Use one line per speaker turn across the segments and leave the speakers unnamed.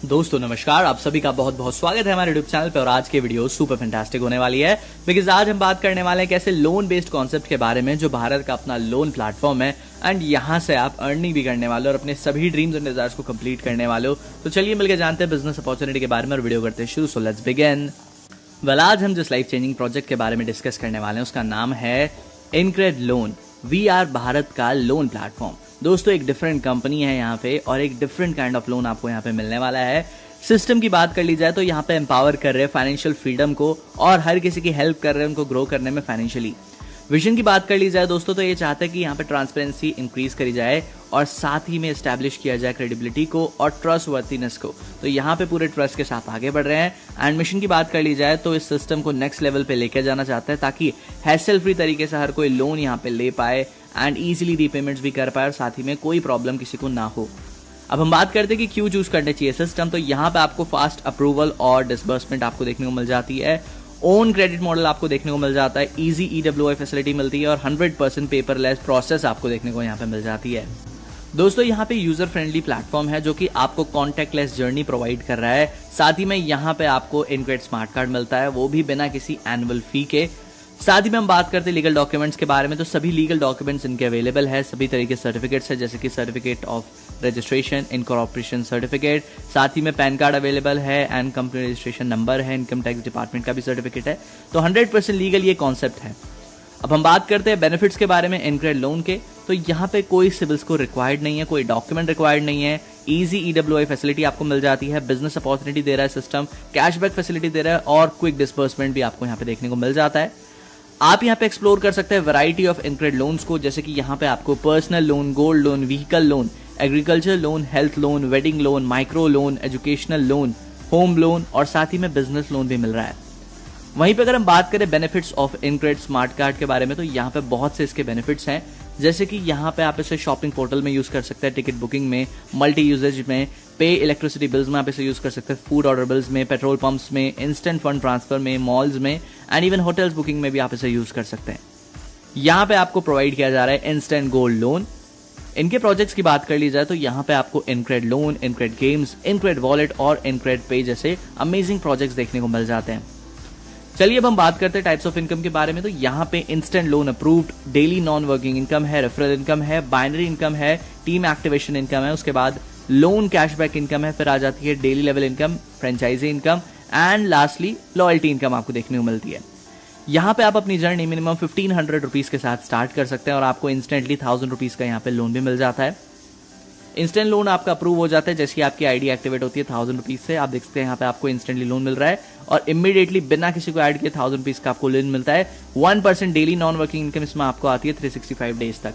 दोस्तों नमस्कार, आप सभी का बहुत बहुत स्वागत है हमारे यूट्यूब चैनल पे। और आज की वीडियो सुपर फैंटास्टिक होने वाली है बिकॉज आज हम बात करने वाले हैं कैसे लोन बेस्ड कॉन्सेप्ट के बारे में, जो भारत का अपना लोन प्लेटफॉर्म है एंड यहाँ से आप अर्निंग भी करने वाले हो और अपने सभी ड्रीम्स एंड डिजायर्स को कंप्लीट करने वाले हो। तो चलिए मिलकर जानते हैं बिजनेस अपॉर्चुनिटी के बारे में और वीडियो करते हैं शुरू। So let's begin. वेल, आज हम जिस लाइफ चेंजिंग प्रोजेक्ट के बारे में डिस्कस करने वाले हैं उसका नाम है Incred loan. We are Bharat का लोन प्लेटफॉर्म। दोस्तों एक डिफरेंट कंपनी है यहाँ पे और एक डिफरेंट काइंड ऑफ लोन आपको यहाँ पे मिलने वाला है। सिस्टम की बात कर ली जाए तो यहाँ पे एम्पावर कर रहे हैं फाइनेंशियल फ्रीडम को और हर किसी की हेल्प कर रहे हैं उनको ग्रो करने में फाइनेंशियली। विजन की बात कर ली जाए दोस्तों तो ये चाहते हैं कि यहाँ पे ट्रांसपेरेंसी इंक्रीज करी जाए और साथ ही में एस्टैब्लिश किया जाए क्रेडिबिलिटी को और ट्रस्ट वर्थिनेस को। तो यहाँ पे पूरे ट्रस्ट के साथ आगे बढ़ रहे हैं। एंड मिशन की बात कर ली जाए तो इस सिस्टम को नेक्स्ट लेवल पे लेकर जाना चाहते हैं ताकि हैसल फ्री तरीके से हर कोई लोन यहाँ पे ले पाए एंड ईजिली रीपेमेंट्स भी कर पाए और साथ ही में कोई प्रॉब्लम किसी को ना हो। अब हम बात करते हैं कि क्यों चूज करने चाहिए सिस्टम। तो यहाँ पे आपको फास्ट अप्रूवल और डिसबर्समेंट आपको देखने को मिल जाती है। ओन क्रेडिट मॉडल आपको देखने को मिल जाता है। इजी EWI फैसिलिटी मिलती है और 100% पेपरलेस प्रोसेस आपको देखने को यहाँ पे मिल जाती है। दोस्तों यहाँ पे यूजर फ्रेंडली प्लेटफॉर्म है जो कि आपको कॉन्टैक्टलेस जर्नी प्रोवाइड कर रहा है। साथ ही में यहाँ पे आपको इनक्रेड स्मार्ट कार्ड मिलता है, वो भी बिना किसी एनुअल फी के। साथ ही में हम बात करते हैं लीगल डॉक्यूमेंट्स के बारे में। तो सभी लीगल डॉक्यूमेंट्स इनके अवेलेबल है। सभी तरीके के सर्टिफिकेट्स है जैसे कि certificate of registration, incorporation certificate, साथ ही में पैन कार्ड अवेलेबल है एंड कंपनी रजिस्ट्रेशन नंबर है, इनकम टैक्स डिपार्टमेंट का भी सर्टिफिकेट है। तो 100% लीगल ये कॉन्सेप्ट है। अब हम बात करते हैं बेनिफिट्स के बारे में इनक्रेड लोन के। तो यहाँ पे कोई सिविल्स को रिक्वायर्ड नहीं है, कोई डॉक्यूमेंट रिक्वायर्ड नहीं है। इजी EWI फैसिलिटी आपको मिल जाती है, बिजनेस अपॉर्चुनिटी दे रहा है सिस्टम, कैशबैक फैसिलिटी दे रहा है और क्विक डिस्बर्समेंट भी आपको यहाँ पे देखने को मिल जाता है। आप यहाँ पे एक्सप्लोर कर सकते हैं वैरायटी ऑफ इनक्रेड लोन्स को, जैसे कि यहाँ पे आपको personal loan, gold loan, vehicle loan, agriculture loan, health loan, wedding loan, micro loan, educational loan, home loan और साथ ही में बिजनेस लोन भी मिल रहा है। वहीं पे अगर हम बात करें benefits of InCred smart card के बारे में तो यहाँ पे बहुत से इसके बेनिफिट्स हैं, जैसे कि यहाँ पे आप इसे शॉपिंग पोर्टल में यूज कर सकते हैं, टिकट बुकिंग में, मल्टी यूजेज में, पे इलेक्ट्रिसिटी बिल्स में आप इसे यूज कर सकते हैं, फूड ऑर्डर बिल्स में, पेट्रोल पंप्स में, इंस्टेंट फंड ट्रांसफर में, मॉल्स में एंड इवन होटल्स बुकिंग में भी आप इसे यूज कर सकते हैं। यहाँ पे आपको प्रोवाइड किया जा रहा है इंस्टेंट गोल्ड लोन। इनके प्रोजेक्ट्स की बात कर ली जाए तो यहाँ पे आपको InCred loan, InCred games, InCred wallet और इनक्रेड पे जैसे अमेजिंग प्रोजेक्ट्स देखने को मिल जाते हैं। चलिए अब हम बात करते हैं टाइप्स ऑफ इनकम के बारे में। तो यहाँ पे instant loan approved, daily non working income है, रेफरल इनकम है, बाइनरी इनकम है, टीम एक्टिवेशन इनकम है, उसके बाद लोन कैशबैक इनकम है, फिर आ जाती है daily level income, franchise income and lastly loyalty income आपको देखने को मिलती है। यहाँ पे आप अपनी जर्नी मिनिमम 1500 रुपीज के साथ स्टार्ट कर सकते हैं और आपको इंस्टेंटली 1000 रुपीज का यहाँ पे लोन भी मिल जाता है। इंस्टेंट लोन आपका अप्रूव हो जाता है जैसे कि आपकी आईडी एक्टिवेट होती है 1000 रुपीज से। आप देख सकते हैं यहाँ पे आपको इंस्टेंटली लोन मिल रहा है और इमीडिएटली बिना किसी को ऐड किए 1000 रुपीज का आपको लोन मिलता है। 1% डेली नॉन वर्किंग इनकम इसमें आपको आती है 365 डेज तक।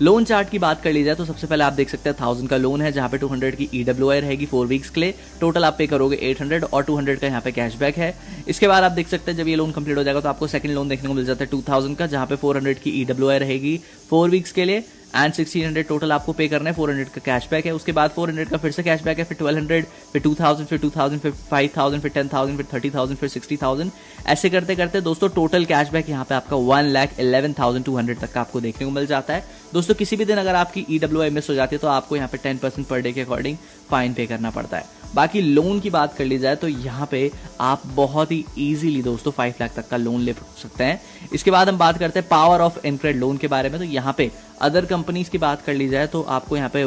लोन चार्ट की बात कर ली जाए तो सबसे पहले आप देख सकते हैं 1000 का लोन है जहां पे 200 की EWI रहेगी 4 वीक्स के लिए। टोटल आप पे करोगे 800 और 200 का यहाँ पे कैशबैक है। इसके बाद आप देख सकते हैं जब ये लोन कंप्लीट हो जाएगा तो आपको सेकंड लोन देखने को मिल जाता है 2000 का, जहां पे 400 की EWI रहेगी 4 वीक्स के लिए एंड 1600 टोटल आपको पे करना है। 400 का कैशबैक है, उसके बाद 400 का फिर से कैशबैक है, फिर 1200, फिर 2000, फिर 2000, फिर 5000, फिर 10,000, फिर 30,000, फिर 60,000। ऐसे करते करते दोस्तों टोटल कैशबैक यहाँ पे आपका 1,11,200 तक का आपको देखने को मिल जाता है। दोस्तों किसी भी दिन अगर आपकी EWI मिस हो जाती है तो आपको यहाँ पे 10% पर डे के अकॉर्डिंग फाइन पे करना पड़ता है। बाकी लोन की बात कर ली जाए तो यहाँ पे आप बहुत ही इजीली दोस्तों 5 लाख तक का लोन ले सकते हैं। इसके बाद हम बात करते हैं पावर ऑफ इनक्रेड लोन के बारे में। तो यहाँ पे अदर कंपनीज की बात कर ली जाए तो आपको यहाँ पे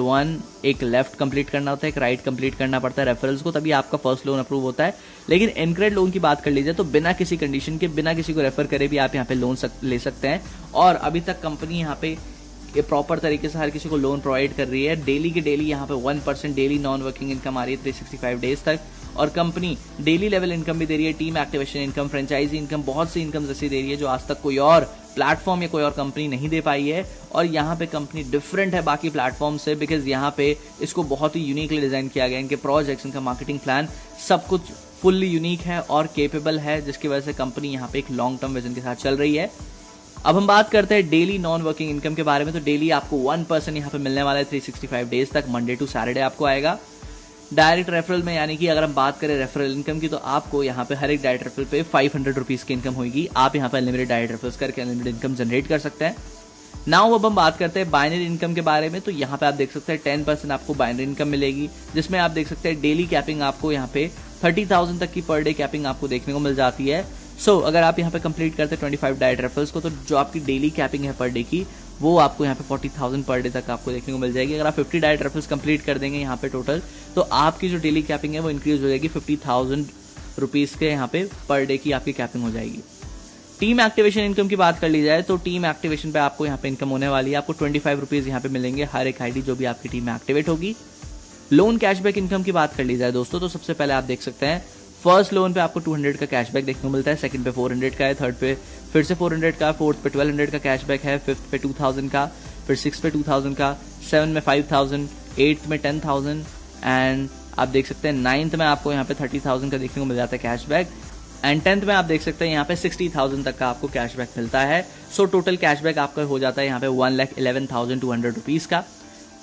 एक लेफ्ट कंप्लीट करना होता है, एक राइट कंप्लीट करना पड़ता है रेफरल्स को, तभी आपका फर्स्ट लोन अप्रूव होता है। लेकिन इनक्रेड लोन की बात कर ली जाए तो बिना किसी कंडीशन के, बिना किसी को रेफर करे भी आप यहाँ पे लोन ले सकते हैं। और अभी तक कंपनी यहाँ पे ये प्रॉपर तरीके से हर किसी को लोन प्रोवाइड कर रही है। डेली के डेली यहाँ पे 1% डेली नॉन वर्किंग इनकम आ रही है 365 डेज तक और कंपनी डेली लेवल इनकम भी दे रही है, team activation income, franchise income, बहुत सी इनकम ऐसी दे रही है जो आज तक कोई और प्लेटफॉर्म या कोई और कंपनी नहीं दे पाई है। और यहाँ पे कंपनी डिफरेंट है बाकी प्लेटफॉर्म से बिकॉज यहाँ पे इसको बहुत ही यूनिकली डिजाइन किया गया। इनके प्रोजेक्ट्स, इनका मार्केटिंग प्लान सब कुछ फुल्ली यूनिक है और केपेबल है, जिसकी वजह से कंपनी यहाँ पे एक लॉन्ग टर्म विजन के साथ चल रही है। अब हम बात करते हैं डेली नॉन वर्किंग इनकम के बारे में। तो डेली आपको 1% यहाँ पे मिलने वाला है 365 डेज तक, मंडे टू सैटरडे आपको आएगा। डायरेक्ट रेफरल में, यानी कि अगर हम बात करें रेफरल इनकम की, तो आपको यहाँ पे हर एक डायरेक्ट रेफरल पे 500 रुपीज की इनकम होगी। आप यहाँ पे अनलिमिटेड डायरेक्ट रेफरल्स करके अनलिमिटेड इनकम जनरेट कर सकते हैं। नाउ अब हम बात करते हैं बाइनरी इनकम के बारे में। तो यहाँ पे आप देख सकते हैं 10% आपको बाइनरी इनकम मिलेगी, जिसमें आप देख सकते हैं डेली कैपिंग आपको यहाँ पे 30,000 तक की पर डे कैपिंग आपको देखने को मिल जाती है। सो अगर आप यहाँ पे कंप्लीट करते हैं 25 डायरेक्ट रेफरल्स को, तो जो आपकी डेली कैपिंग है पर डे की, वो आपको यहाँ पे 40,000 पर डे तक आपको देखने को मिल जाएगी। अगर आप 50 डायरेक्ट रेफरल्स कंप्लीट कर देंगे यहाँ पे टोटल, तो आपकी जो डेली कैपिंग है वो इंक्रीज हो जाएगी 50,000 रुपीज के यहाँ पे पर डे की आपकी कैपिंग हो जाएगी। टीम एक्टिवेशन इनकम की बात कर ली जाए तो टीम एक्टिवेशन पे आपको यहाँ पे इनकम होने वाली है, आपको 25 रुपीज यहाँ पे मिलेंगे हर एक आईडी जो भी आपकी टीम में एक्टिवेट होगी। लोन कैशबैक इनकम की बात कर ली जाए दोस्तों, तो सबसे पहले आप देख सकते हैं फर्स्ट लोन पे आपको 200 का कैशबैक देखने को मिलता है, सेकंड पे 400 का है, थर्ड पे फिर से 400 का, फोर्थ पे 1200 का कैशबैक है, फिफ्थ पे 2000 का, फिर सिक्स पे 2000 का, 7 में 5000, 8 में 10,000 एंड आप देख सकते हैं 9th में आपको यहाँ पे 30,000 का देखने को मिल जाता है कैशबैक एंड 10th में आप देख सकते हैं यहाँ पे 60,000 तक का आपको कैशबैक मिलता है। सो टोटल कैशबैक आपका हो जाता है यहाँ पे 1,11,200 रुपीज का।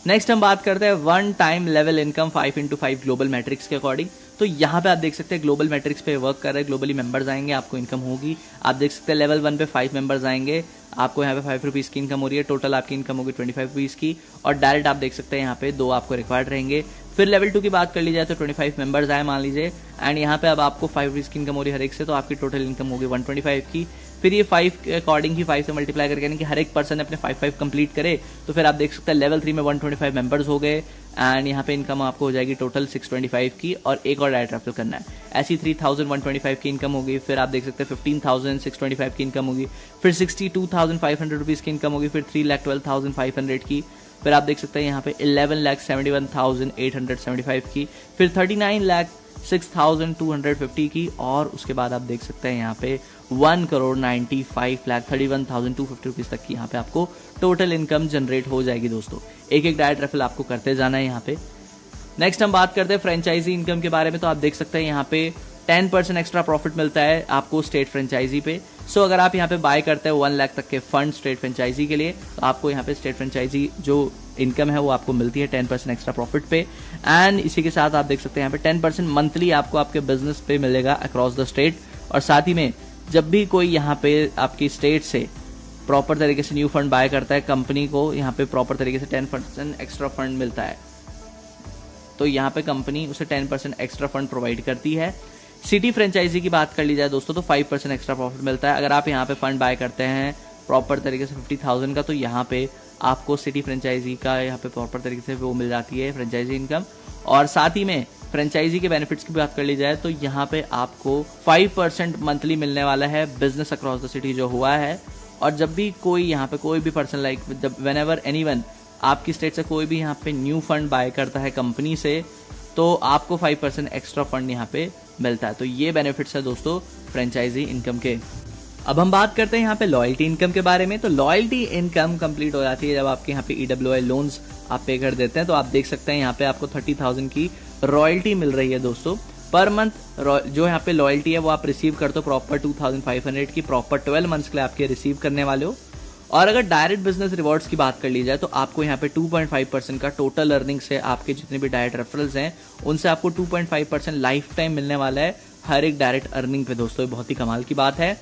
नेक्स्ट हम बात करते हैं one time level income 5x5 global matrix के अकॉर्डिंग। तो यहाँ पे आप देख सकते हैं ग्लोबल मैट्रिक्स पे वर्क कर रहे हैं, ग्लोबली मेंबर्स आएंगे आपको इनकम होगी। आप देख सकते हैं लेवल 1 पे 5 मेंबर्स आएंगे, आपको यहाँ पे 5 रुपीज की इनकम हो रही है, टोटल आपकी इनकम होगी 25 रुपीज की और डायरेक्ट आप देख सकते हैं यहाँ पे 2 आपको रिक्वायर्ड रहेंगे। फिर लेवल 2 की बात कर ली जाए तो 25 मेंबर्स आए मान लीजिए एंड यहाँ पे अब आपको 5 रुपीज की इनकम हो रही है हर एक से, तो आपकी टोटल इनकम होगी 125 की। फिर ये 5 के अकॉर्डिंग ही 5 से मल्टीप्लाई करके यानी कि हर एक पर्सन अपने 5 कंप्लीट करे, तो फिर आप देख सकते हैं लेवल 3 में 125 मेंबर्स हो गए एंड यहाँ पे इनकम आपको हो जाएगी टोटल 625 की और एक और डायरेक्ट रेफरल करना है, ऐसी 3,125 की इनकम होगी। फिर आप देख सकते हैं 15,625 की इनकम होगी, फिर 62,500 रुपीज की इनकम होगी, फिर 3,12,500 की, फिर आप देख सकते हैं यहाँ पे 11,71,875 की, फिर 39,06,250 की और उसके बाद आप देख सकते हैं यहाँ पे 1,95,31,250 रुपीज तक की यहाँ पे आपको टोटल इनकम जनरेट हो जाएगी दोस्तों। एक एक डायरेक्ट रेफरल आपको करते जाना है यहाँ पे। नेक्स्ट हम बात करते हैं फ्रेंचाइजी इनकम के बारे में। तो आप देख सकते हैं यहाँ पे 10% एक्स्ट्रा प्रॉफिट मिलता है आपको स्टेट फ्रेंचाइजी पे। सो अगर आप यहाँ पे बाय करते हैं 1 लाख तक के फंड स्टेट फ्रेंचाइजी के लिए, तो आपको यहाँ पे स्टेट फ्रेंचाइजी जो इनकम है वो आपको मिलती है 10% एक्स्ट्रा प्रॉफिट पे एंड इसी के साथ आप देख सकते हैं यहाँ पे 10% मंथली आपको आपके बिजनेस पे मिलेगा अक्रॉस द स्टेट। और साथ ही में जब भी कोई यहाँ पे आपकी स्टेट से प्रॉपर तरीके से न्यू फंड बाय करता है, कंपनी को यहाँ पे प्रॉपर तरीके से 10% एक्स्ट्रा फंड मिलता है, तो यहाँ पे कंपनी उसे 10% एक्स्ट्रा फंड प्रोवाइड करती है। सिटी फ्रेंचाइजी की बात कर ली जाए दोस्तों, तो 5% एक्स्ट्रा प्रॉफिट मिलता है। अगर आप यहाँ पे फंड बाय करते हैं प्रॉपर तरीके से 50,000 का, तो यहाँ पे आपको सिटी फ्रेंचाइजी का यहाँ पे प्रॉपर तरीके से वो मिल जाती है फ्रेंचाइजी इनकम। और साथ ही में फ्रेंचाइजी के बेनिफिट्स की बात कर ली जाए तो यहाँ पे आपको 5% मंथली मिलने वाला है बिजनेस अक्रॉस द सिटी जो हुआ है। और जब भी कोई यहाँ पे कोई भी पर्सन लाइक जब व्हेनेवर एनीवन आपकी स्टेट से कोई भी यहाँ पे न्यू फंड बाय करता है कंपनी से, तो आपको 5% एक्स्ट्रा फंड यहाँ पे मिलता है। तो ये बेनिफिट्स है दोस्तों फ्रेंचाइजी इनकम के। अब हम बात करते हैं यहाँ पे लॉयल्टी इनकम के बारे में। तो लॉयल्टी इनकम कंप्लीट हो जाती है जब आपके यहाँ पे EWI लोन्स आप पे कर देते हैं। तो आप देख सकते हैं यहाँ पे आपको 30,000 की रॉयल्टी मिल रही है दोस्तों पर मंथ। जो यहाँ पे लॉयल्टी है वो आप रिसीव करते हो प्रॉपर 2,500 की, प्रॉपर 12 मंथ्स के लिए आपके रिसीव करने वाले हो। और अगर डायरेक्ट बिजनेस रिवॉर्ड्स की बात कर ली जाए तो आपको यहाँ पे 2.5% का टोटल अर्निंग से आपके जितने भी डायरेक्ट रेफरल्स हैं उनसे आपको 2.5% लाइफ टाइम मिलने वाला है हर एक डायरेक्ट अर्निंग पे दोस्तों। ये बहुत ही कमाल की बात है।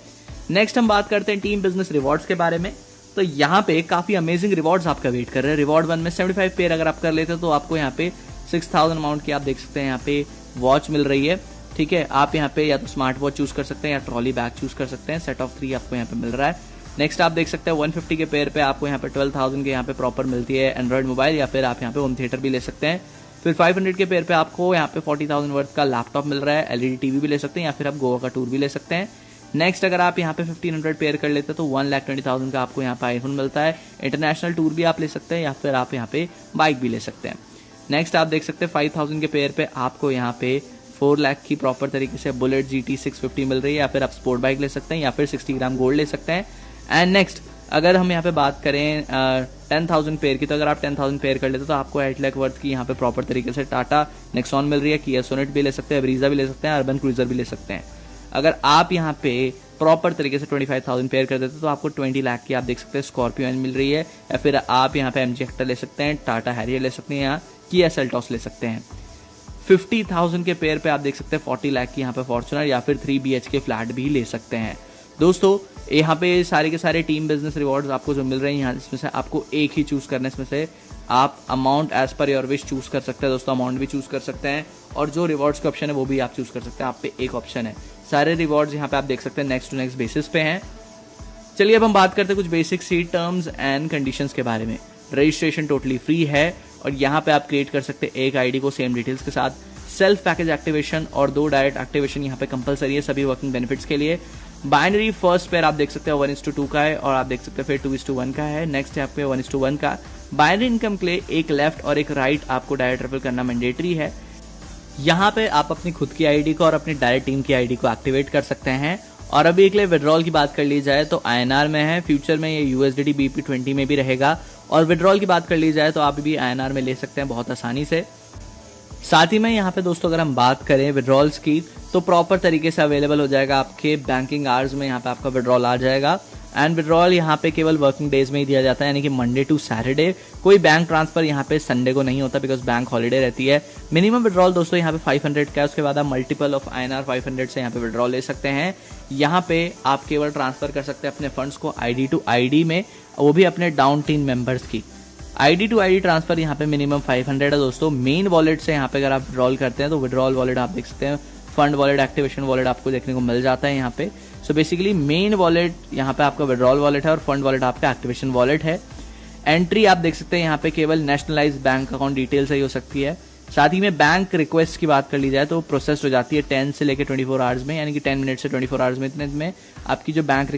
नेक्स्ट हम बात करते हैं टीम बिजनेस रिवॉर्ड्स के बारे में। तो यहाँ पे काफी अमेजिंग रिवॉर्ड्स आपका वेट कर रहे हैं। रिवॉर्ड 1 में 75 पेयर अगर आप कर लेते हो तो आपको यहाँ पे 6,000 अमाउंट की आप देख सकते हैं यहाँ पे वॉच मिल रही है। ठीक है, आप यहाँ पे या तो स्मार्ट वॉच चूज कर सकते हैं या ट्रॉली बैग चूज कर सकते हैं। सेट ऑफ 3 आपको यहाँ पे मिल रहा है। नेक्स्ट आप देख सकते हैं 150 के पेयर पे आपको यहाँ पे 12,000 के यहाँ पे प्रॉपर मिलती है एंड्रॉइड मोबाइल, या फिर आप यहाँ पे होम थिएटर भी ले सकते हैं। फिर 500 के पेयर पे आपको यहाँ पे 40,000 वर्थ का लैपटॉप मिल रहा है, LED टीवी भी ले सकते हैं, या फिर आप गोवा का टूर भी ले सकते हैं। नेक्स्ट अगर आप यहाँ पे 1500 पेयर कर लेते हैं तो 1,20,000 का आपको यहाँ पे आईफोन मिलता है। इंटरनेशनल टूर भी आप ले सकते हैं या फिर आप यहाँ पे बाइक भी ले सकते हैं। नेक्स्ट आप देख सकते हैं 5,000 के पेयर पे आपको यहाँ पे 4 लाख की प्रॉपर तरीके से बुलेट GT 650 मिल रही है, या फिर आप स्पोर्ट बाइक ले सकते हैं या फिर 60 ग्राम गोल्ड ले सकते हैं। एंड नेक्स्ट अगर हम यहाँ पे बात करें 10,000 पेयर की, तो अगर आप 10,000 पेयर कर लेते तो आपको 8 लाख वर्थ की यहाँ पे प्रॉपर तरीके से टाटा नेक्सॉन मिल रही है, किया सोनेट भी ले सकते हैं, ब्रीजा भी ले सकते हैं, अर्बन क्रूजर भी ले सकते हैं। अगर आप यहाँ पे प्रॉपर तरीके से 25,000 पेयर कर देते तो आपको 20 लाख की आप देख सकते हैं स्कॉर्पियो मिल रही है, या फिर आप यहाँ पे MG हेक्टर ले सकते हैं, टाटा हैरियर ले सकते हैं, या किया सेल्टॉस ले सकते हैं। 50,000 के पेयर पे आप देख सकते हैं 40 लाख की यहाँ पे फॉर्च्यूनर या फिर 3 BHK फ्लैट भी ले सकते हैं। दोस्तों यहाँ पे सारे के सारे टीम बिजनेस रिवॉर्ड्स आपको जो मिल रहे हैं यहाँ, इसमें से आपको एक ही चूज करना है। इसमें से आप amount as per your wish choose कर सकते हैं दोस्तों, अमाउंट भी चूज कर सकते हैं और जो रिवॉर्ड्स का ऑप्शन है वो भी आप चूज कर सकते हैं। आप पे एक ऑप्शन है, सारे रिवॉर्ड्स यहाँ पे आप देख सकते हैं नेक्स्ट टू नेक्स्ट बेसिस पे हैं। चलिए अब हम बात करते हैं कुछ बेसिक सी टर्म्स एंड कंडीशंस के बारे में। रजिस्ट्रेशन टोटली फ्री है और यहाँ पे आप क्रिएट कर सकते हैं एक आईडी को सेम डिटेल्स के साथ। सेल्फ पैकेज एक्टिवेशन और 2 डायरेक्ट एक्टिवेशन यहाँ पे कंपलसरी है सभी वर्किंग बेनिफिट्स के लिए। बाइनरी फर्स्ट पेयर आप देख सकते हैं 1:2 का है और आप देख सकते हैं फिर 2:1 का है। नेक्स्ट यहाँ पे 1:1 का। बाइनरी इनकम के लिए एक लेफ्ट और एक राइट आपको डायरेक्ट रेफर करना मैंडेटरी है। यहाँ पे आप अपनी खुद की आईडी को और अपनी डायरेक्ट टीम की आईडी को एक्टिवेट कर सकते हैं। और अभी एक लिए विड्रॉल की बात कर ली जाए तो INR में है, फ्यूचर में ये USDT BP20 में भी रहेगा। और विड्रॉल की बात कर ली जाए तो आप भी INR में ले सकते हैं बहुत आसानी से। साथ ही में यहाँ पे दोस्तों अगर हम बात करें विड्रॉल्स की तो प्रॉपर तरीके से अवेलेबल हो जाएगा आपके बैंकिंग आवर्स में, यहाँ पे आपका विड्रॉल आ जाएगा। एंड विड्रॉल यहाँ पे केवल वर्किंग डेज में ही दिया जाता है, यानी कि मंडे टू सैटरडे। कोई बैंक ट्रांसफर यहाँ पे संडे को नहीं होता बिकॉज बैंक हॉलीडे रहती है। मिनिमम विड्रॉल दोस्तों यहाँ पे 500 का है, उसके बाद आप मल्टीपल ऑफ INR 500 से यहाँ पे विड्रॉल ले सकते हैं। यहाँ पे आप केवल ट्रांसफर कर सकते हैं अपने फंड्स को ID टू ID में, वो भी अपने डाउन टीम मेंबर्स की। ID टू ID ट्रांसफर यहाँ पे मिनिमम 500 है दोस्तों। मेन वॉलेट से यहाँ पे अगर आप विड्रॉल करते हैं तो विड्रॉल वॉलेट आप देख सकते हैं, फंड वॉलेट, एक्टिवेशन वॉलेट आपको देखने को मिल जाता है यहाँ पे। सो बेसिकली मेन वॉलेट यहाँ पे आपका विड्रॉल वॉलेट है और फंड वॉलेट आपका एक्टिवेशन वॉलेट है। एंट्री आप देख सकते हैं यहाँ पे केवल नेशनलाइज्ड बैंक अकाउंट डिटेल से ही हो सकती है। साथ ही में बैंक रिक्वेस्ट की बात कर ली जाए तो प्रोसेस हो जाती है 10 से लेकर 24 आवर्स में, यानी कि 10 मिनट से 24 आवर्स में, इतने में आपकी जो बैंक